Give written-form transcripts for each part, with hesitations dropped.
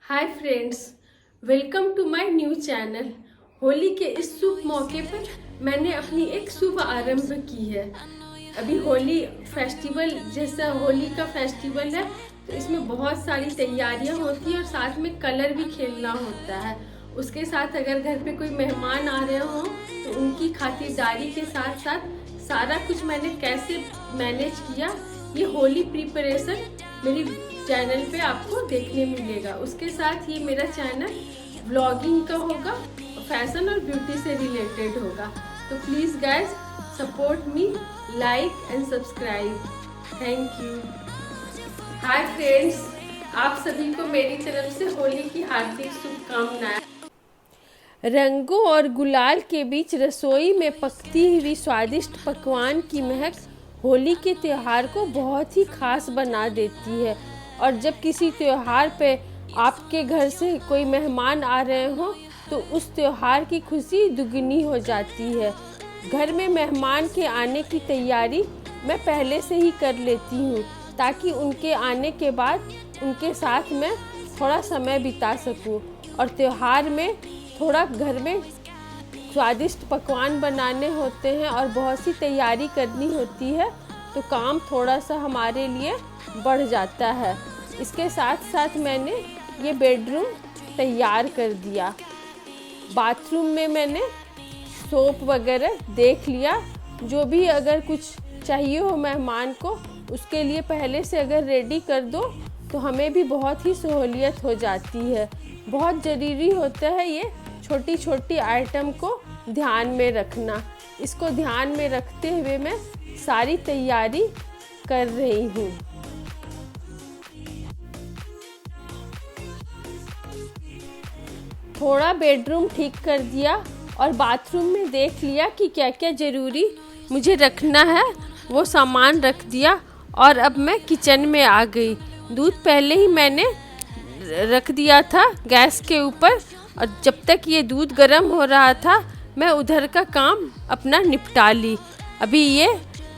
Hi friends, welcome to my new channel. Holi के इस शुभ मौके पर मैंने अपनी एक शुभ आरंभ की है। अभी होली फेस्टिवल जैसा होली का फेस्टिवल है, तो इसमें बहुत सारी तैयारियां होती हैं और साथ में कलर भी खेलना होता है। उसके साथ अगर घर पे कोई मेहमान आ रहे हों तो उनकी खातिरदारी के साथ साथ सारा कुछ मैंने कैसे मैनेज किया, ये होली प्रिपरेशन मेरी चैनल पे आपको देखने मिलेगा। उसके साथ ये मेरा चैनल व्लॉगिंग का होगा, फैशन और ब्यूटी से रिलेटेड होगा। तो please guys support me, like and subscribe. Thank you. Hi friends, आप सभी को मेरी तरफ से होली की हार्दिक शुभकामनाएं। रंगों और गुलाल के बीच रसोई में पकती हुई स्वादिष्ट पकवान की महक होली के त्यौहार को बहुत ही खास बना देती है। और जब किसी त्यौहार पे आपके घर से कोई मेहमान आ रहे हो तो उस त्यौहार की खुशी दुगनी हो जाती है। घर में मेहमान के आने की तैयारी मैं पहले से ही कर लेती हूँ ताकि उनके आने के बाद उनके साथ मैं थोड़ा समय बिता सकूँ। और त्यौहार में थोड़ा घर में स्वादिष्ट पकवान बनाने होते हैं और बहुत सी तैयारी करनी होती है, तो काम थोड़ा सा हमारे लिए बढ़ जाता है। इसके साथ साथ मैंने ये बेडरूम तैयार कर दिया। बाथरूम में मैंने सोप वगैरह देख लिया, जो भी अगर कुछ चाहिए हो मेहमान को उसके लिए पहले से अगर रेडी कर दो तो हमें भी बहुत ही सहूलियत हो जाती है। बहुत ज़रूरी होता है ये छोटी छोटी आइटम को ध्यान में रखना। इसको ध्यान में रखते हुए मैं सारी तैयारी कर रही हूँ। थोड़ा बेडरूम ठीक कर दिया और बाथरूम में देख लिया कि क्या क्या ज़रूरी मुझे रखना है, वो सामान रख दिया। और अब मैं किचन में आ गई। दूध पहले ही मैंने रख दिया था गैस के ऊपर, और जब तक ये दूध गर्म हो रहा था मैं उधर का काम अपना निपटा ली। अभी ये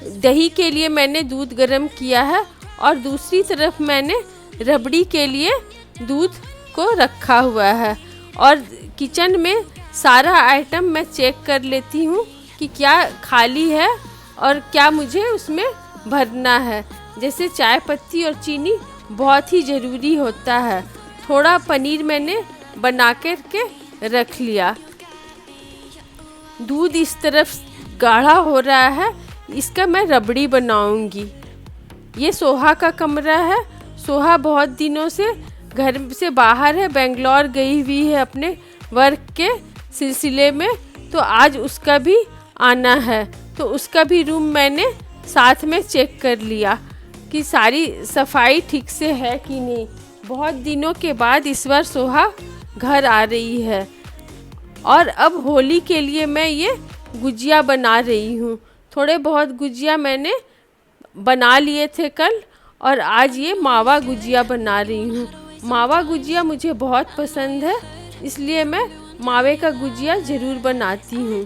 दही के लिए मैंने दूध गर्म किया है और दूसरी तरफ मैंने रबड़ी के लिए दूध को रखा हुआ है। और किचन में सारा आइटम मैं चेक कर लेती हूँ कि क्या खाली है और क्या मुझे उसमें भरना है। जैसे चाय पत्ती और चीनी बहुत ही ज़रूरी होता है। थोड़ा पनीर मैंने बना कर के रख लिया। दूध इस तरफ गाढ़ा हो रहा है, इसका मैं रबड़ी बनाऊंगी। ये सोहा का कमरा है। सोहा बहुत दिनों से घर से बाहर है, बेंगलोर गई हुई है अपने वर्क के सिलसिले में, तो आज उसका भी आना है। तो उसका भी रूम मैंने साथ में चेक कर लिया कि सारी सफाई ठीक से है कि नहीं। बहुत दिनों के बाद इस बार सोहा घर आ रही है। और अब होली के लिए मैं ये गुजिया बना रही हूँ। थोड़े बहुत गुजिया मैंने बना लिए थे कल, और आज ये मावा गुजिया बना रही हूँ। मावा गुजिया मुझे बहुत पसंद है, इसलिए मैं मावे का गुजिया ज़रूर बनाती हूँ।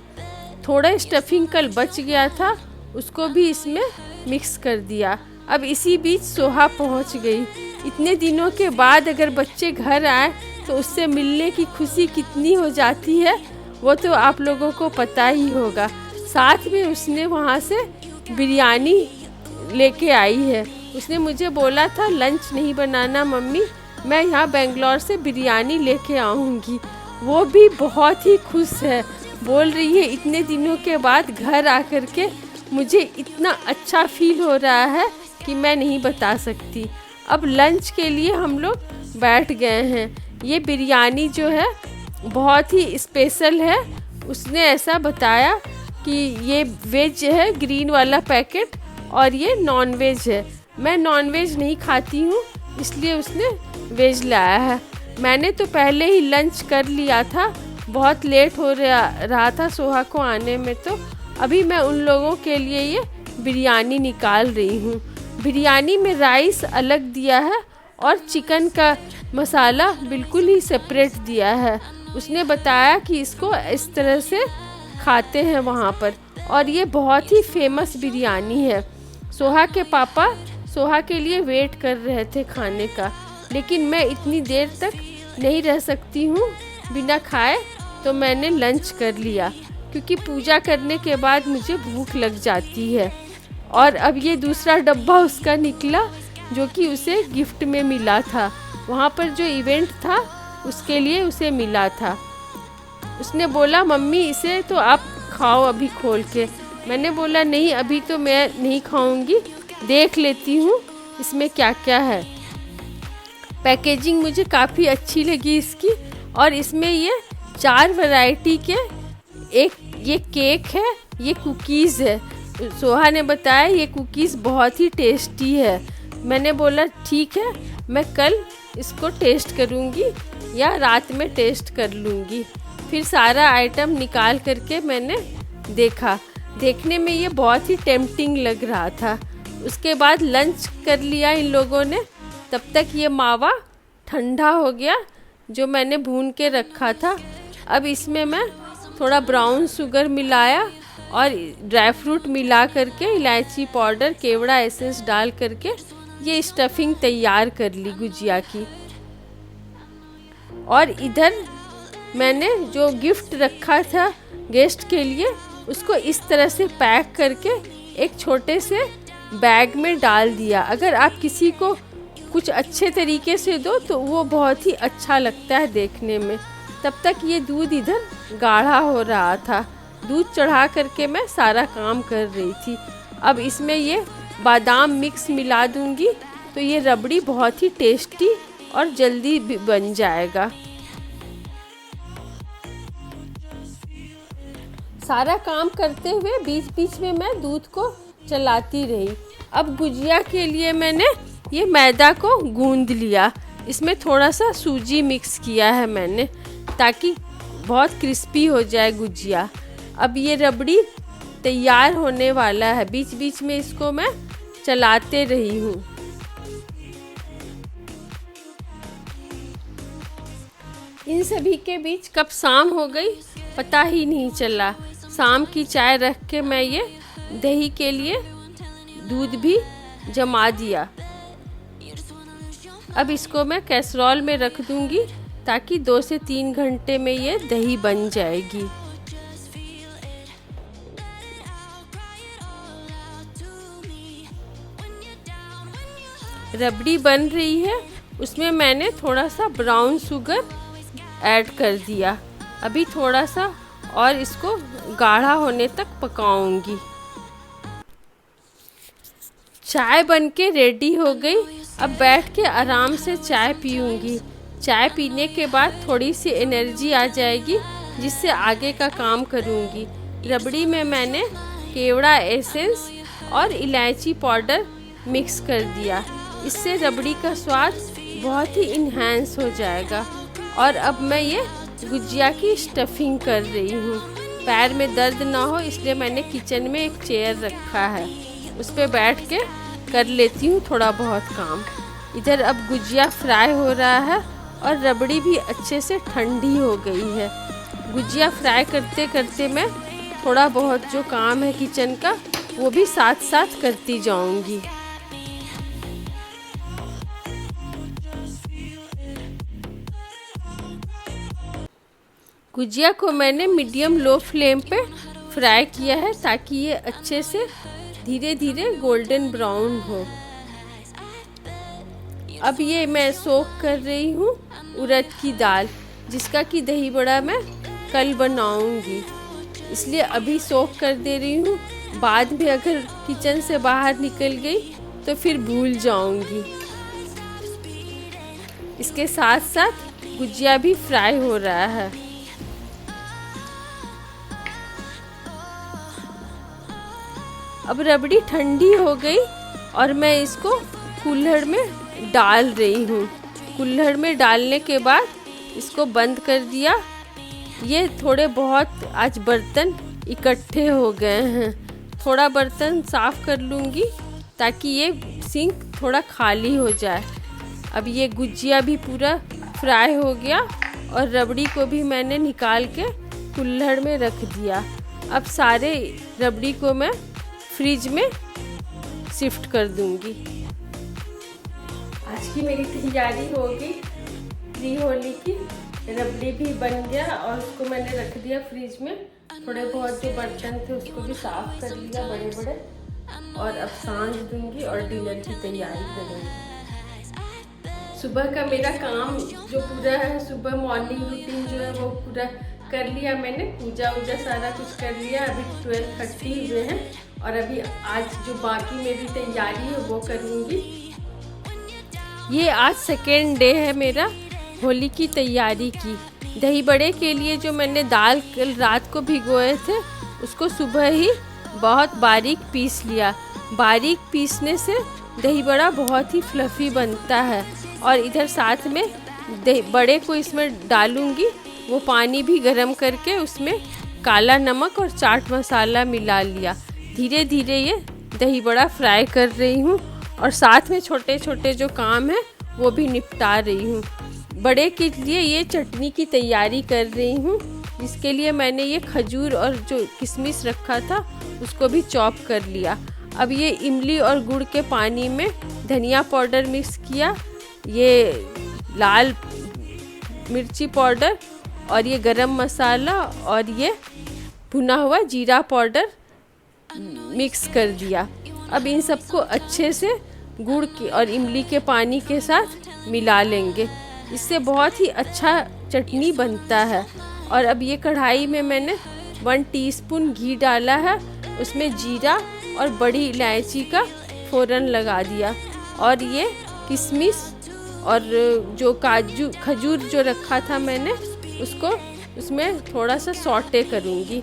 थोड़ा स्टफिंग कल बच गया था, उसको भी इसमें मिक्स कर दिया। अब इसी बीच सोहा पहुँच गई। इतने दिनों के बाद अगर बच्चे घर आए तो उससे मिलने की खुशी कितनी हो जाती है वो तो आप लोगों को पता ही होगा। साथ में उसने वहाँ से बिरयानी लेके आई है। उसने मुझे बोला था लंच नहीं बनाना मम्मी, मैं यहाँ बेंगलोर से बिरयानी लेके आऊँगी। वो भी बहुत ही खुश है, बोल रही है इतने दिनों के बाद घर आकर के मुझे इतना अच्छा फील हो रहा है कि मैं नहीं बता सकती। अब लंच के लिए हम लोग बैठ गए हैं। ये बिरयानी जो है बहुत ही स्पेशल है। उसने ऐसा बताया कि ये वेज है ग्रीन वाला पैकेट और ये नॉन वेज है। मैं नॉन वेज नहीं खाती हूँ, इसलिए उसने वेज लाया है। मैंने तो पहले ही लंच कर लिया था, बहुत लेट हो रहा था सोहा को आने में, तो अभी मैं उन लोगों के लिए ये बिरयानी निकाल रही हूँ। बिरयानी में राइस अलग दिया है और चिकन का मसाला बिल्कुल ही सेपरेट दिया है। उसने बताया कि इसको इस तरह से खाते हैं वहाँ पर, और ये बहुत ही फेमस बिरयानी है। सोहा के पापा सोहा के लिए वेट कर रहे थे खाने का, लेकिन मैं इतनी देर तक नहीं रह सकती हूँ बिना खाए, तो मैंने लंच कर लिया क्योंकि पूजा करने के बाद मुझे भूख लग जाती है। और अब ये दूसरा डब्बा उसका निकला जो कि उसे गिफ्ट में मिला था, वहाँ पर जो इवेंट था उसके लिए उसे मिला था। उसने बोला मम्मी इसे तो आप खाओ अभी खोल के। मैंने बोला नहीं अभी तो मैं नहीं खाऊंगी, देख लेती हूँ इसमें क्या क्या है। पैकेजिंग मुझे काफ़ी अच्छी लगी इसकी, और इसमें ये 4 वैरायटी के ये केक है, ये कुकीज़ है। सोहा ने बताया ये कुकीज़ बहुत ही टेस्टी है। मैंने बोला ठीक है, मैं कल इसको टेस्ट करूँगी या रात में टेस्ट कर लूँगी। फिर सारा आइटम निकाल करके मैंने देखा, देखने में ये बहुत ही टेम्पटिंग लग रहा था। उसके बाद लंच कर लिया इन लोगों ने। तब तक ये मावा ठंडा हो गया जो मैंने भून के रखा था। अब इसमें मैं थोड़ा ब्राउन शुगर मिलाया और ड्राई फ्रूट मिला करके, इलायची पाउडर, केवड़ा एसेंस डाल करके ये स्टफिंग तैयार कर ली गुजिया की। और इधर मैंने जो गिफ्ट रखा था गेस्ट के लिए उसको इस तरह से पैक करके एक छोटे से बैग में डाल दिया। अगर आप किसी को कुछ अच्छे तरीके से दो तो वो बहुत ही अच्छा लगता है देखने में। तब तक ये दूध इधर गाढ़ा हो रहा था, दूध चढ़ा करके मैं सारा काम कर रही थी। अब इसमें ये बादाम मिक्स मिला दूंगी तो ये रबड़ी बहुत ही टेस्टी और जल्दी बन जाएगा। सारा काम करते हुए बीच बीच में मैं दूध को चलाती रही। अब गुजिया के लिए मैंने ये मैदा को गूंद लिया, इसमें थोड़ा सा सूजी मिक्स किया है मैंने ताकि बहुत क्रिस्पी हो जाए गुजिया। अब ये रबड़ी तैयार होने वाला है, बीच बीच में इसको मैं चलाते रही हूँ। इन सभी के बीच कब शाम हो गई पता ही नहीं चला। शाम की चाय रख के मैं ये दही के लिए दूध भी जमा दिया। अब इसको मैं कैसरोल में रख दूंगी ताकि 2 से 3 घंटे में ये दही बन जाएगी। रबड़ी बन रही है, उसमें मैंने थोड़ा सा ब्राउन शुगर ऐड कर दिया। अभी थोड़ा सा और इसको गाढ़ा होने तक पकाऊंगी। चाय बनके रेडी हो गई। अब बैठ के आराम से चाय पीऊंगी। चाय पीने के बाद थोड़ी सी एनर्जी आ जाएगी जिससे आगे का काम करूंगी। रबड़ी में मैंने केवड़ा एसेंस और इलायची पाउडर मिक्स कर दिया, इससे रबड़ी का स्वाद बहुत ही इन्हांस हो जाएगा। और अब मैं ये गुजिया की स्टफिंग कर रही हूँ। पैर में दर्द ना हो इसलिए मैंने किचन में एक चेयर रखा है, उस पर बैठ के कर लेती हूँ थोड़ा बहुत काम। इधर अब गुजिया फ्राई हो रहा है और रबड़ी भी अच्छे से ठंडी हो गई है। गुजिया फ्राई करते करते मैं थोड़ा बहुत जो काम है किचन का वो भी साथ साथ करती जाऊंगी। गुजिया को मैंने मीडियम लो फ्लेम पे फ्राई किया है ताकि ये अच्छे से धीरे धीरे गोल्डन ब्राउन हो। अब ये मैं सोक कर रही हूँ उड़द की दाल, जिसका कि दही बड़ा मैं कल बनाऊंगी, इसलिए अभी सोक कर दे रही हूँ। बाद में अगर किचन से बाहर निकल गई तो फिर भूल जाऊंगी। इसके साथ साथ गुजिया भी फ्राई हो रहा है। अब रबड़ी ठंडी हो गई और मैं इसको कुल्हड़ में डाल रही हूँ। कुल्हड़ में डालने के बाद इसको बंद कर दिया। ये थोड़े बहुत आज बर्तन इकट्ठे हो गए हैं, थोड़ा बर्तन साफ़ कर लूँगी ताकि ये सिंक थोड़ा खाली हो जाए। अब ये गुजिया भी पूरा फ्राई हो गया और रबड़ी को भी मैंने निकाल के कुल्हड़ में रख दिया। अब सारे रबड़ी को मैं फ्रिज में शिफ्ट कर दूंगी। आज की मेरी तैयारी हो गई। तीसरी होली की रबड़ी भी बन गया और उसको मैंने रख दिया फ्रिज में। थोड़े बहुत जो बर्तन थे उसको भी साफ कर लिया बड़े बड़े, और अब सांझ दूंगी और डिनर की तैयारी करूँगी। सुबह का मेरा काम जो पूरा है, सुबह मॉर्निंग रूटीन जो है वो पूरा कर लिया मैंने। पूजा वूजा सारा कुछ कर लिया। अभी 12:30 हुए हैं और अभी आज जो बाकी मेरी तैयारी है वो करूँगी। ये आज सेकेंड डे है मेरा होली की तैयारी की। दही बड़े के लिए जो मैंने दाल कल रात को भिगोए थे उसको सुबह ही बहुत बारीक पीस लिया। बारीक पीसने से दही बड़ा बहुत ही फ्लफ़ी बनता है। और इधर साथ में दही बड़े को इसमें डालूंगी। वो पानी भी गरम करके उसमें काला नमक और चाट मसाला मिला लिया। धीरे धीरे ये दही बड़ा फ्राई कर रही हूँ और साथ में छोटे छोटे जो काम है वो भी निपटा रही हूँ। बड़े के लिए ये चटनी की तैयारी कर रही हूँ, जिसके लिए मैंने ये खजूर और जो किशमिश रखा था उसको भी चॉप कर लिया। अब ये इमली और गुड़ के पानी में धनिया पाउडर मिक्स किया, ये लाल मिर्ची पाउडर और ये गरम मसाला और ये भुना हुआ जीरा पाउडर मिक्स कर दिया। अब इन सबको अच्छे से गुड़ की और इमली के पानी के साथ मिला लेंगे। इससे बहुत ही अच्छा चटनी बनता है। और अब ये कढ़ाई में मैंने 1 टीस्पून घी डाला है, उसमें जीरा और बड़ी इलायची का फ़ौरन लगा दिया और ये किशमिश और जो काजू खजूर जो रखा था मैंने उसको उसमें थोड़ा सा सौटे करूँगी,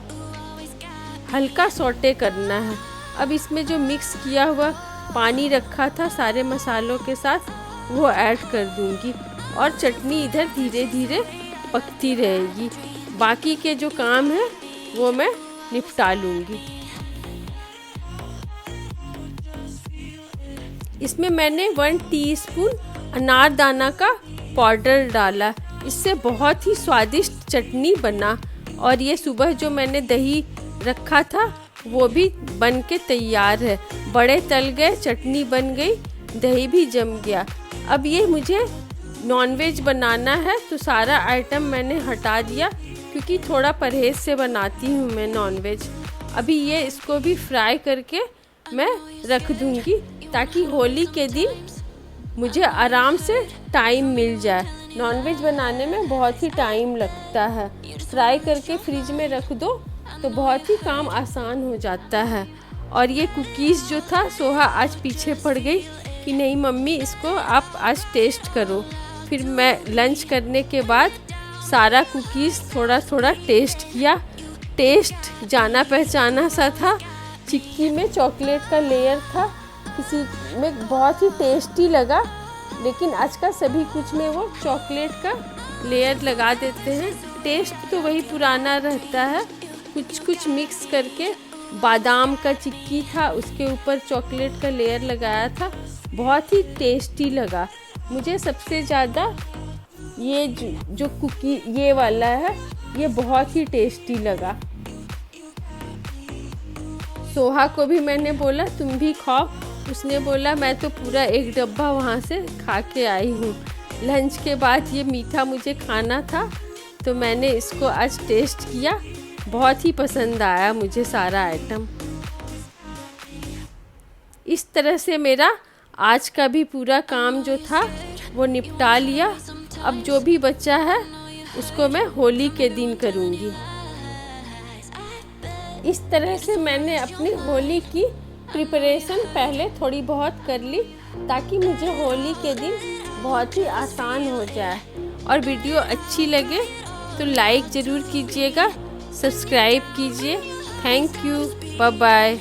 हल्का सौटे करना है। अब इसमें जो मिक्स किया हुआ पानी रखा था सारे मसालों के साथ वो ऐड कर दूँगी और चटनी इधर धीरे धीरे पकती रहेगी। बाकी के जो काम है वो मैं निपटा लूँगी। इसमें मैंने 1 टीस्पून अनारदाना का पाउडर डाला, इससे बहुत ही स्वादिष्ट चटनी बना। और ये सुबह जो मैंने दही रखा था वो भी बन के तैयार है। बड़े तल गए, चटनी बन गई, दही भी जम गया। अब ये मुझे नॉनवेज बनाना है तो सारा आइटम मैंने हटा दिया, क्योंकि थोड़ा परहेज से बनाती हूँ मैं नॉनवेज। अभी ये इसको भी फ्राई करके मैं रख दूँगी ताकि होली के दिन मुझे आराम से टाइम मिल जाए। नॉनवेज बनाने में बहुत ही टाइम लगता है, फ्राई करके फ्रिज में रख दो तो बहुत ही काम आसान हो जाता है। और ये कुकीज़ जो था, सोहा आज पीछे पड़ गई कि नहीं मम्मी इसको आप आज टेस्ट करो। फिर मैं लंच करने के बाद सारा कुकीज़ थोड़ा थोड़ा टेस्ट किया। टेस्ट जाना पहचाना सा था। चिक्की में चॉकलेट का लेयर था, किसी में बहुत ही टेस्टी लगा, लेकिन आजकल सभी कुछ में वो चॉकलेट का लेयर लगा देते हैं। टेस्ट तो वही पुराना रहता है, कुछ कुछ मिक्स करके। बादाम का चिक्की था, उसके ऊपर चॉकलेट का लेयर लगाया था, बहुत ही टेस्टी लगा मुझे। सबसे ज़्यादा ये जो कुकी ये वाला है ये बहुत ही टेस्टी लगा। सोहा को भी मैंने बोला तुम भी खाओ, उसने बोला मैं तो पूरा 1 डब्बा वहाँ से खा के आई हूँ। लंच के बाद ये मीठा मुझे खाना था तो मैंने इसको आज टेस्ट किया, बहुत ही पसंद आया मुझे सारा आइटम। इस तरह से मेरा आज का भी पूरा काम जो था वो निपटा लिया। अब जो भी बचा है उसको मैं होली के दिन करूँगी। इस तरह से मैंने अपनी होली की प्रिपरेशन पहले थोड़ी बहुत कर ली, ताकि मुझे होली के दिन बहुत ही आसान हो जाए। और वीडियो अच्छी लगे तो लाइक ज़रूर कीजिएगा, सब्सक्राइब कीजिए। Thank you, bye bye.